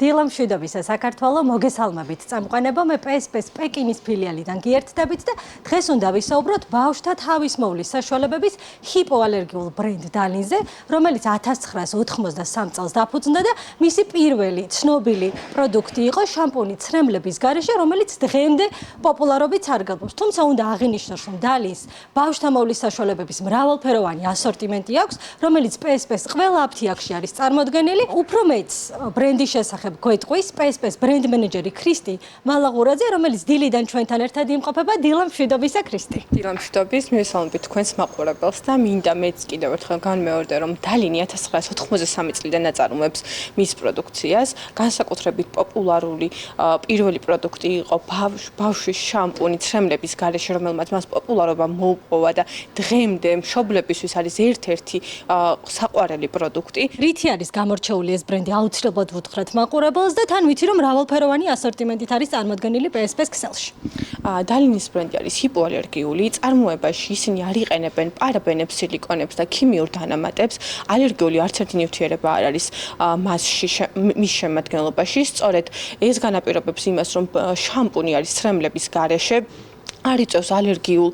დილა მშვიდობისა საქართველო მოგესალმებით. წამყვანება მე PSP-ს პეკინის ფილიალიდან გიერთდებით და დღეს უნდა ვისაუბროთ ბავშვთა თავის მოვლის საშუალებების ჰიპოალერგიულ ბრენდ დალინზე, რომელიც 1993 წელს დაფუძნდა და მისი პირველი ცნობილი პროდუქტი იყო შამპუნი ცრემლების გარეშე, რომელიც დღემდე პოპულარობით სარგებლობს. თუმცა უნდა აღინიშნოს, რომ დალინს ბავშვთა მოვლის საშუალებების მრავალფეროვანი ასორტიმენტი აქვს, რომელიც PSP-ს ყველა აფთიაქში არის წარმოდგენილი. უფრო მეც ბრენდის შესახებ გვეტყვის PSP-ს ბრენდ მენეჯერი ქრისტი მალაღურაძე, რომელიც დილიდან ჩვენთან ერთად იმყოფება. დილა მშვიდობისა ქრისტი. დილა მშვიდობის, მივესალმებით თქვენს მაყურებელს და მინდა მეც კიდევ ერთხელ განმეორდე, რომ დალინი 1993 წლიდან აწარმოებს მის პროდუქციას. განსაკუთრებით პოპულარული პირველი პროდუქტი იყო ბავშვის შამპუნი ცრემლების გარეშე, რომელმაც მას პოპულარობა მოუპოვა და დღემდე მშობლებისთვის არის ერთ-ერთი საყვარელი პროდუქტი. რითი არის გამორჩეული ეს ბრენდი? აუცილებლად ვუთხრათ მაყურებელს და თან ვიცი, რომ მრავალფეროვანი ასორტიმენტით არის წარმოდგენილი PSP-ს ქსელში. დალინის ბრენდი არის ჰიპოალერგიული, წარმოებაში ისინი არ იყენებენ პარაბენებს, სილიკონებს და ქიმიურ დანამატებს. ალერგიული არც ერთი ნივთიერება არ არის მასში მის შემადგენლობაში. სწორედ ეს განაპირობებს იმას, რომ შამპუნი არის ცრემლების გარეშე, არ იწვევს ალერგიულ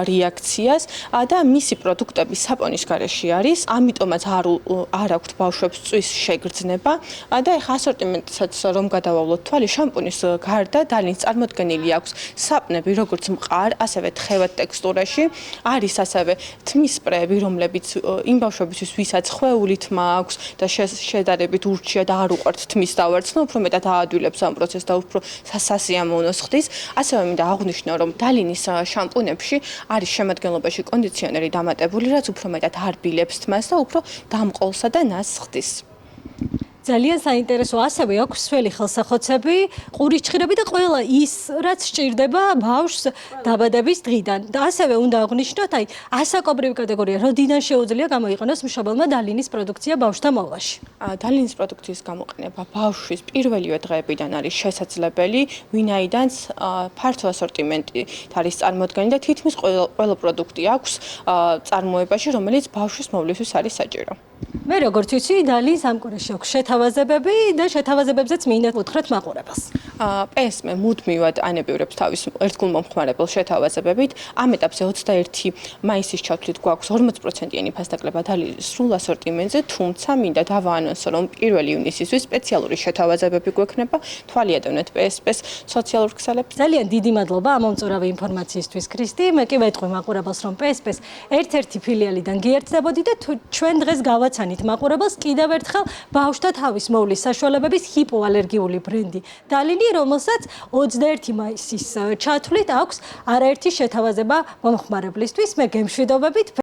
რეაქციას და მისი პროდუქტები საპონის გარეშე არის, ამიტომაც არ აქვთ ბავშვებს წვის შეგრძნება და ეხა ასორტიმენტსაც რომ გადავავლოთ თვალი, შამპუნის გარდა დალინს წარმოდგენილი აქვს საპნები, როგორც მყარ, ასევე თხევად ტექსტურაში, არის ასევე თმის სპრეები, რომლებიც იმ ბავშვებისთვის, ვისაც ხვეული თმა აქვს და შედარებით ურჩია და არ უყვართ თმის დავარცხნა, უფრო მეტად აადვილებს ამ პროცესს და უფრო სასიამოვნოს ხდის. ასევე მინდა აღვნიშნო, რომ დალინის შამპუნებში არის შემადგენლობაში კონდიციონერი დამატებული, რაც უფრო მეტად არ ბილებს თმას და უფრო დამყოლსა და ნაზს ხდის. ძალიან საინტერესო, ასევე აქვს სველი ხელსახოცები, ყურის ჭხირები და ყველა ის, რაც სჭირდება ბავშვს დაბადების დღიდან. და ასევე უნდა აღვნიშნოთ, ასაკობრივი კატეგორია, როდიდან შეუძლია გამოიყენოს მშობელმა დალინის პროდუქცია ბავშვთა მოვლაში. დალინის პროდუქციის გამოყენება ბავშვის პირველივე დღეებიდან არის შესაძლებელი, ვინაიდანაც ფართო ასორტიმენტით არის წარმოდგენილი და თითქმის ყველა პროდუქტი აქვს წარმოებაში, რომელიც ბავშვის მოვლისთვის არის საჭირო. მე როგორც ვიცი, დალინის ამ კურსში აქვს შეთავაზებები და შეთავაზებებზეც მინდა ვუთხრათ მაყურებელს. PSP მუდმივად ანებიურებს თავის ერთგულ მომხმარებელს შეთავაზებებით. ამ ეტაპზე 21 მაისის ჩათვლით გვაქვს 40%-იანი ფასდაკლება დალინის სრულ ასორტიმენტზე, თუმცა მინდა დავაანონსო, რომ 1 ივნისისთვის სპეციალური შეთავაზებები გვექნება. თვალი ატევნეთ PSP-ს სოციალურ ქსელებს. ძალიან დიდი მადლობა ამ მომწურავი ინფორმაციისთვის ქრისტი. მე კი ვეტყვი მაყურებელს, რომ PSP-ს ერთ-ერთი ფილიალიდან გიერთდებოდი და ჩვენ დღეს გავაცანით მაყურებელს კიდევ ერთხელ ბავშვთა თავის მოვლის საშუალებების ჰიპოალერგიული ბრენდი დალინი, რომელსაც 21 მაისის ჩათვლით აქვს არაერთი შეთავაზება მომხმარებლისთვის. მე გემშვიდობებით.